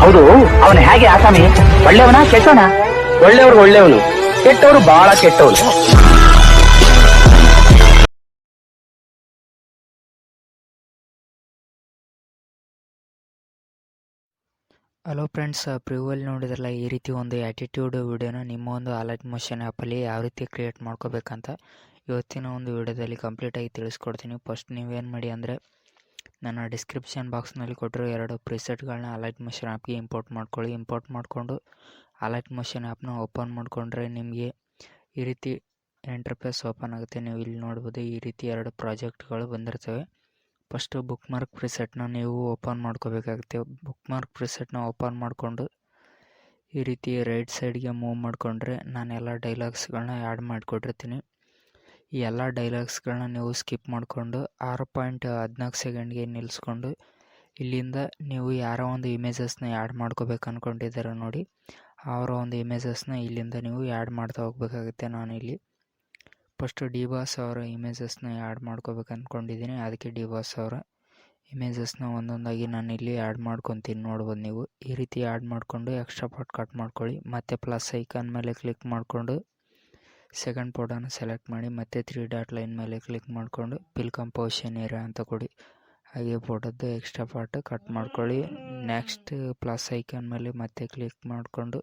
ಹೌದು, ಅವನು ಹೇಗೆ ಆಸಾಮಿ? ಒಳ್ಳೆಯವನ ಕೆಟ್ಟವನ? ಒಳ್ಳೆಯವ್ರು ಒಳ್ಳೆಯವನು, ಕೆಟ್ಟವರು ಬಹಳ ಕೆಟ್ಟವನು. ಹಲೋ ಫ್ರೆಂಡ್ಸ್, ಪ್ರಿವ್ಯೂವಲ್ಲಿ ನೋಡಿದ್ರಲ್ಲ ಈ ರೀತಿ ಒಂದು ಆ್ಯಟಿಟ್ಯೂಡ್ ವಿಡಿಯೋನ ನಿಮ್ಮ ಒಂದು Alightmotion ಆ್ಯಪಲ್ಲಿ ಯಾವ ರೀತಿ ಕ್ರಿಯೇಟ್ ಮಾಡ್ಕೋಬೇಕಂತ ಇವತ್ತಿನ ಒಂದು ವಿಡಿಯೋದಲ್ಲಿ ಕಂಪ್ಲೀಟಾಗಿ ತಿಳಿಸ್ಕೊಡ್ತೀನಿ. ಫಸ್ಟ್ ನೀವೇನು ಮಾಡಿ ಅಂದರೆ ನನ್ನ ಡಿಸ್ಕ್ರಿಪ್ಷನ್ ಬಾಕ್ಸ್ನಲ್ಲಿ ಕೊಟ್ಟಿರೋ 2 ಪ್ರಿಸೆಟ್ಗಳನ್ನ Alightmotion ಆ್ಯಪ್ಗೆ ಇಂಪೋರ್ಟ್ ಮಾಡ್ಕೊಳ್ಳಿ. ಇಂಪೋರ್ಟ್ ಮಾಡಿಕೊಂಡು Alightmotion ಆ್ಯಪ್ನ ಓಪನ್ ಮಾಡಿಕೊಂಡ್ರೆ ನಿಮಗೆ ಈ ರೀತಿ ಇಂಟರ್ಫೇಸ್ ಓಪನ್ ಆಗುತ್ತೆ. ನೀವು ಇಲ್ಲಿ ನೋಡ್ಬೋದು ಈ ರೀತಿ 2 ಪ್ರಾಜೆಕ್ಟ್ಗಳು ಬಂದಿರ್ತವೆ. ಫಸ್ಟು ಬುಕ್ ಮಾರ್ಕ್ ಪ್ರಿಸೆಟ್ನ ನೀವು ಓಪನ್ ಮಾಡ್ಕೋಬೇಕಾಗುತ್ತೆ. ಬುಕ್ ಮಾರ್ಕ್ ಪ್ರಿಸೆಟ್ನ ಓಪನ್ ಮಾಡಿಕೊಂಡು ಈ ರೀತಿ ರೈಟ್ ಸೈಡ್ಗೆ ಮೂವ್ ಮಾಡಿಕೊಂಡ್ರೆ ನಾನು ಎಲ್ಲ ಡೈಲಾಗ್ಸ್ಗಳನ್ನ ಆ್ಯಡ್ ಮಾಡಿಕೊಟ್ಟಿರ್ತೀನಿ. ಈ ಎಲ್ಲ ಡೈಲಾಗ್ಸ್ಗಳನ್ನ ನೀವು ಸ್ಕಿಪ್ ಮಾಡಿಕೊಂಡು 6.14 ಸೆಕೆಂಡ್ಗೆ ನಿಲ್ಲಿಸ್ಕೊಂಡು ಇಲ್ಲಿಂದ ನೀವು ಯಾರೋ ಒಂದು ಇಮೇಜಸ್ನ ಆ್ಯಡ್ ಮಾಡ್ಕೋಬೇಕು ಅಂದ್ಕೊಂಡಿದ್ದಾರೆ ನೋಡಿ, ಅವರ ಒಂದು ಇಮೇಜಸ್ನ ಇಲ್ಲಿಂದ ನೀವು ಆ್ಯಡ್ ಮಾಡ್ತಾ ಹೋಗ್ಬೇಕಾಗುತ್ತೆ. ನಾನು ಇಲ್ಲಿ ಫಸ್ಟು ಡಿ-ಬಾಸ್ ಅವರ ಇಮೇಜಸ್ನ ಆ್ಯಡ್ ಮಾಡ್ಕೋಬೇಕು ಅಂದ್ಕೊಂಡಿದ್ದೀನಿ. ಅದಕ್ಕೆ ಡಿ-ಬಾಸ್ ಅವರ ಇಮೇಜಸ್ನ ಒಂದೊಂದಾಗಿ ನಾನು ಇಲ್ಲಿ ಆ್ಯಡ್ ಮಾಡ್ಕೊತೀನಿ. ನೋಡ್ಬೋದು ನೀವು ಈ ರೀತಿ ಆ್ಯಡ್ ಮಾಡಿಕೊಂಡು ಎಕ್ಸ್ಟ್ರಾ ಪಾರ್ಟ್ ಕಟ್ ಮಾಡ್ಕೊಳ್ಳಿ. ಮತ್ತು ಪ್ಲಸ್ ಐಕಾನ್ ಮೇಲೆ ಕ್ಲಿಕ್ ಮಾಡಿಕೊಂಡು ಸೆಕೆಂಡ್ ಫೋಟೋನ ಸೆಲೆಕ್ಟ್ ಮಾಡಿ ಮತ್ತು 3 ಡಾಟ್ ಲೈನ್ ಮೇಲೆ ಕ್ಲಿಕ್ ಮಾಡಿಕೊಂಡು ಫಿಲ್ ಕಂಪೋಸಿಷನ್ ಏರಿಯಾ ಅಂತ ಕೊಡಿ. ಹಾಗೆ ಫೋಟೋದ್ದು ಎಕ್ಸ್ಟ್ರಾ ಪಾರ್ಟ್ ಕಟ್ ಮಾಡ್ಕೊಳ್ಳಿ. ನೆಕ್ಸ್ಟ್ ಪ್ಲಸ್ ಐಕಾನ್ ಮೇಲೆ ಮತ್ತೆ ಕ್ಲಿಕ್ ಮಾಡಿಕೊಂಡು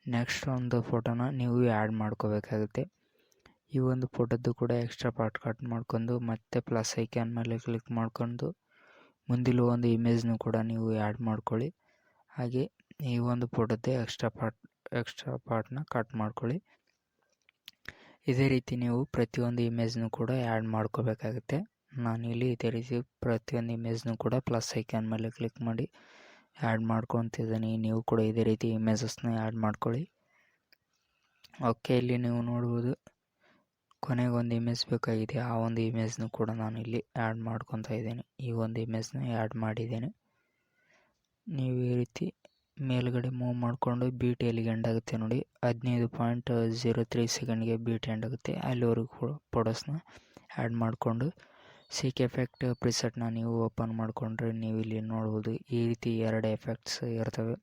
ನೆಕ್ಸ್ಟ್ ಒಂದು ಫೋಟೋನ ನೀವು ಆ್ಯಡ್ ಮಾಡ್ಕೋಬೇಕಾಗುತ್ತೆ. ಈ ಒಂದು ಫೋಟೋದ್ದು ಕೂಡ ಎಕ್ಸ್ಟ್ರಾ ಪಾರ್ಟ್ ಕಟ್ ಮಾಡ್ಕೊಂಡು ಮತ್ತೆ ಪ್ಲಸ್ ಐಕಾನ್ ಮೇಲೆ ಕ್ಲಿಕ್ ಮಾಡ್ಕೊಂಡು ಮುಂದಿರುವ ಒಂದು ಇಮೇಜ್ನು ಕೂಡ ನೀವು ಆ್ಯಡ್ ಮಾಡ್ಕೊಳ್ಳಿ. ಹಾಗೆ ಈ ಒಂದು ಫೋಟೋದ್ದೇ ಎಕ್ಸ್ಟ್ರಾ ಪಾರ್ಟ್ನ ಕಟ್ ಮಾಡ್ಕೊಳ್ಳಿ. ಇದೇ ರೀತಿ ನೀವು ಪ್ರತಿಯೊಂದು ಇಮೇಜ್ನು ಕೂಡ ಆ್ಯಡ್ ಮಾಡ್ಕೋಬೇಕಾಗುತ್ತೆ. ನಾನಿಲ್ಲಿ ಇದೇ ರೀತಿ ಪ್ರತಿಯೊಂದು ಇಮೇಜ್ನು ಕೂಡ ಪ್ಲಸ್ ಐಕಾನ್ ಮೇಲೆ ಕ್ಲಿಕ್ ಮಾಡಿ ಆ್ಯಡ್ ಮಾಡ್ಕೊತಿದ್ದೀನಿ. ನೀವು ಕೂಡ ಇದೇ ರೀತಿ ಇಮೇಜಸ್ನ ಆ್ಯಡ್ ಮಾಡ್ಕೊಳ್ಳಿ. ಓಕೆ, ಇಲ್ಲಿ ನೀವು ನೋಡ್ಬೋದು ಕೊನೆಗೆ ಒಂದು ಇಮೇಜ್ ಬೇಕಾಗಿದೆ. ಆ ಒಂದು ಇಮೇಜ್ನು ಕೂಡ ನಾನು ಇಲ್ಲಿ ಆ್ಯಡ್ ಮಾಡ್ಕೊತಾ ಇದ್ದೀನಿ. ಈ ಒಂದು ಇಮೇಜ್ನ ಆ್ಯಡ್ ಮಾಡಿದ್ದೀನಿ. ನೀವು ಈ ರೀತಿ ಮೇಲ್ಗಡೆ ಮೂವ್ ಮಾಡಿಕೊಂಡು ಬೀಟ್ ಎಲ್ಲಿಗೆ ಎಂಡ್ ಆಗುತ್ತೆ ನೋಡಿ, 15.03 ಸೆಕೆಂಡ್ಗೆ ಬೀಟ್ ಎಂಡ್ ಆಗುತ್ತೆ. ಅಲ್ಲಿವರೆಗೂ ಫೋಟೋಸ್ನ ಆ್ಯಡ್ ಮಾಡಿಕೊಂಡು ಸೀಕ್ ಎಫೆಕ್ಟ್ ಪ್ರಿಸೆಟ್ನ ನೀವು ಓಪನ್ ಮಾಡಿಕೊಂಡ್ರೆ ನೀವು ಇಲ್ಲಿ ನೋಡ್ಬೋದು ಈ ರೀತಿ 2 ಎಫೆಕ್ಟ್ಸ್ ಇರ್ತವೆ.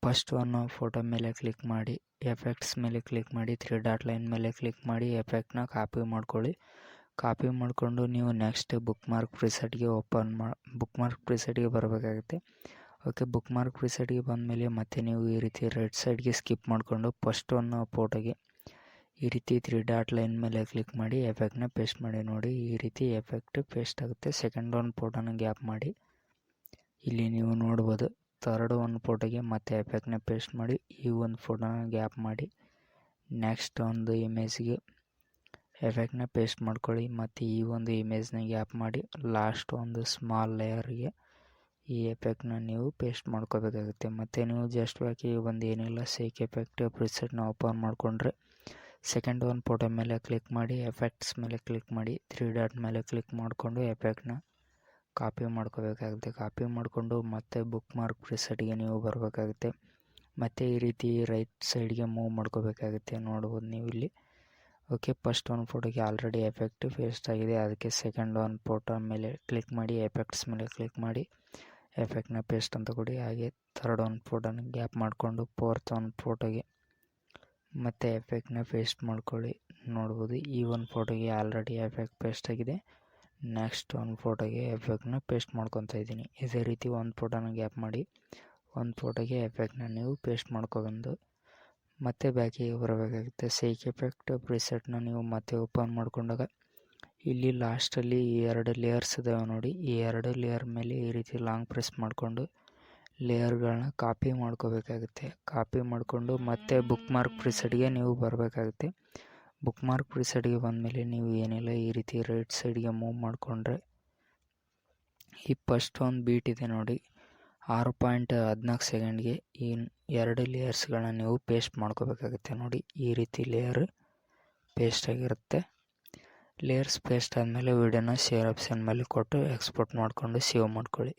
ಫಸ್ಟ್ ಒಂದು ಫೋಟೋ ಮೇಲೆ ಕ್ಲಿಕ್ ಮಾಡಿ ಎಫೆಕ್ಟ್ಸ್ ಮೇಲೆ ಕ್ಲಿಕ್ ಮಾಡಿ 3 ಡಾಟ್ ಲೈನ್ ಮೇಲೆ ಕ್ಲಿಕ್ ಮಾಡಿ ಎಫೆಕ್ಟ್ನ ಕಾಪಿ ಮಾಡ್ಕೊಳ್ಳಿ. ಕಾಪಿ ಮಾಡಿಕೊಂಡು ನೀವು ನೆಕ್ಸ್ಟ್ ಬುಕ್ ಮಾರ್ಕ್ ಪ್ರಿಸೆಟ್ಗೆ ಬರಬೇಕಾಗುತ್ತೆ. ಓಕೆ, ಬುಕ್ ಮಾರ್ಕ್ ಪ್ರಿಸೆಟ್ಗೆ ಬಂದಮೇಲೆ ಮತ್ತೆ ನೀವು ಈ ರೀತಿ ರೈಟ್ ಸೈಡ್ಗೆ ಸ್ಕಿಪ್ ಮಾಡಿಕೊಂಡು ಫಸ್ಟ್ ಒಂದು ಫೋಟೋಗೆ ಈ ರೀತಿ 3 ಡಾಟ್ ಲೈನ್ ಮೇಲೆ ಕ್ಲಿಕ್ ಮಾಡಿ ಎಫೆಕ್ಟ್ನ ಪೇಸ್ಟ್ ಮಾಡಿ. ನೋಡಿ ಈ ರೀತಿ ಎಫೆಕ್ಟ್ ಪೇಸ್ಟ್ ಆಗುತ್ತೆ. ಸೆಕೆಂಡ್ ಒಂದು ಫೋಟೋನ ಗ್ಯಾಪ್ ಮಾಡಿ ಇಲ್ಲಿ ನೀವು ನೋಡ್ಬೋದು ಥರ್ಡ್ ಒಂದು ಫೋಟೋಗೆ ಮತ್ತೆ ಎಫೆಕ್ಟ್ನ ಪೇಸ್ಟ್ ಮಾಡಿ ಈ ಒಂದು ಫೋಟೋನ ಗ್ಯಾಪ್ ಮಾಡಿ ನೆಕ್ಸ್ಟ್ ಒಂದು ಇಮೇಜ್ಗೆ ಎಫೆಕ್ಟ್ನ ಪೇಸ್ಟ್ ಮಾಡ್ಕೊಳ್ಳಿ. ಮತ್ತು ಈ ಒಂದು ಇಮೇಜ್ನ ಗ್ಯಾಪ್ ಮಾಡಿ ಲಾಸ್ಟ್ ಒಂದು ಸ್ಮಾಲ್ ಲೇಯರ್ಗೆ ಈ ಎಫೆಕ್ಟ್ನ ನೀವು ಪೇಸ್ಟ್ ಮಾಡ್ಕೋಬೇಕಾಗುತ್ತೆ. ಮತ್ತು ನೀವು ಜಸ್ಟ್ ಬಾಕಿ ಒಂದು ಏನಿಲ್ಲ ಸೀಕ್ ಎಫೆಕ್ಟ್ ಪ್ರಿಸೆಟ್ನ ಓಪನ್ ಮಾಡಿಕೊಂಡ್ರೆ ಸೆಕೆಂಡ್ ಒಂದು ಫೋಟೋ ಮೇಲೆ ಕ್ಲಿಕ್ ಮಾಡಿ ಎಫೆಕ್ಟ್ಸ್ ಮೇಲೆ ಕ್ಲಿಕ್ ಮಾಡಿ 3 ಡಾಟ್ ಮೇಲೆ ಕ್ಲಿಕ್ ಮಾಡಿಕೊಂಡು ಎಫೆಕ್ಟ್ನ ಕಾಪಿ ಮಾಡ್ಕೋಬೇಕಾಗುತ್ತೆ. ಕಾಪಿ ಮಾಡಿಕೊಂಡು ಮತ್ತೆ ಬುಕ್ ಮಾರ್ಕ್ ಪ್ರಿಸೆಟ್ಗೆ ನೀವು ಬರಬೇಕಾಗುತ್ತೆ. ಮತ್ತು ಈ ರೀತಿ ರೈಟ್ ಸೈಡ್ಗೆ ಮೂವ್ ಮಾಡ್ಕೋಬೇಕಾಗುತ್ತೆ. ನೋಡ್ಬೋದು ನೀವು ಇಲ್ಲಿ. ಓಕೆ, ಫಸ್ಟ್ ಒಂದು ಫೋಟೋಗೆ ಆಲ್ರೆಡಿ ಎಫೆಕ್ಟ್ ಪೇಸ್ಟ್ ಆಗಿದೆ. ಅದಕ್ಕೆ ಸೆಕೆಂಡ್ ಒಂದು ಫೋಟೋ ಮೇಲೆ ಕ್ಲಿಕ್ ಮಾಡಿ ಎಫೆಕ್ಟ್ಸ್ ಮೇಲೆ ಕ್ಲಿಕ್ ಮಾಡಿ ಎಫೆಕ್ಟ್ನ ಪೇಸ್ಟ್ ಅಂತ ಕೊಡಿ. ಹಾಗೆ ಥರ್ಡ್ ಒಂದು ಫೋಟೋನ ಗ್ಯಾಪ್ ಮಾಡಿಕೊಂಡು ಫೋರ್ತ್ ಒಂದು ಫೋಟೋಗೆ ಮತ್ತು ಎಫೆಕ್ಟ್ನ ಪೇಸ್ಟ್ ಮಾಡ್ಕೊಳ್ಳಿ. ನೋಡ್ಬೋದು ಈ ಒಂದು ಫೋಟೋಗೆ ಆಲ್ರೆಡಿ ಎಫೆಕ್ಟ್ ಪೇಸ್ಟ್ ಆಗಿದೆ. ನೆಕ್ಸ್ಟ್ ಒಂದು ಫೋಟೋಗೆ ಎಫೆಕ್ಟ್ನ ಪೇಸ್ಟ್ ಮಾಡ್ಕೊತಾ ಇದ್ದೀನಿ. ಇದೇ ರೀತಿ ಒಂದು ಫೋಟೋನ ಗ್ಯಾಪ್ ಮಾಡಿ ಒಂದು ಫೋಟೋಗೆ ಎಫೆಕ್ಟ್ನ ನೀವು ಪೇಸ್ಟ್ ಮಾಡ್ಕೊಬಂದು ಮತ್ತೆ ಬ್ಯಾಕಿಗೆ ಬರಬೇಕಾಗುತ್ತೆ. ಸೀಕ್ ಎಫೆಕ್ಟ್ ಪ್ರಿಸೆಟ್ನ ನೀವು ಮತ್ತೆ ಓಪನ್ ಮಾಡಿಕೊಂಡಾಗ ಇಲ್ಲಿ ಲಾಸ್ಟಲ್ಲಿ ಈ 2 ಲೇಯರ್ಸ್ ಇದಾವೆ ನೋಡಿ, ಈ 2 ಲೇಯರ್ ಮೇಲೆ ಈ ರೀತಿ ಲಾಂಗ್ ಪ್ರೆಸ್ ಮಾಡಿಕೊಂಡು ಲೇಯರ್ಗಳನ್ನ ಕಾಪಿ ಮಾಡ್ಕೋಬೇಕಾಗುತ್ತೆ. ಕಾಪಿ ಮಾಡಿಕೊಂಡು ಮತ್ತೆ ಬುಕ್ ಮಾರ್ಕ್ ಪ್ರಿಸೆಟ್ಗೆ ನೀವು ಬರಬೇಕಾಗುತ್ತೆ. ಬುಕ್ ಮಾರ್ಕ್ ಪ್ರಿಸೆಟ್ಗೆ ಬಂದಮೇಲೆ ನೀವು ಏನಿಲ್ಲ ಈ ರೀತಿ ರೈಟ್ ಸೈಡ್ಗೆ ಮೂವ್ ಮಾಡಿಕೊಂಡ್ರೆ ಈ ಫಸ್ಟ್ ಒಂದು ಬೀಟ್ ಇದೆ ನೋಡಿ 6.14 ಸೆಕೆಂಡ್ಗೆ ಈ 2 ಲೇಯರ್ಸ್ಗಳನ್ನ ನೀವು ಪೇಸ್ಟ್ ಮಾಡ್ಕೋಬೇಕಾಗುತ್ತೆ. ನೋಡಿ ಈ ರೀತಿ ಲೇಯರ್ ಪೇಸ್ಟ್ ಆಗಿರುತ್ತೆ. ಲೇಯರ್ಸ್ ಪೇಸ್ಟ್ ಆದಮೇಲೆ ವಿಡಿಯೋನ ಶೇರ್ ಆಪ್ಷನ್ ಮೇಲೆ ಕೊಟ್ಟು ಎಕ್ಸ್ಪೋರ್ಟ್ ಮಾಡಿಕೊಂಡು ಸೇವ್ ಮಾಡ್ಕೊಳ್ಳಿ.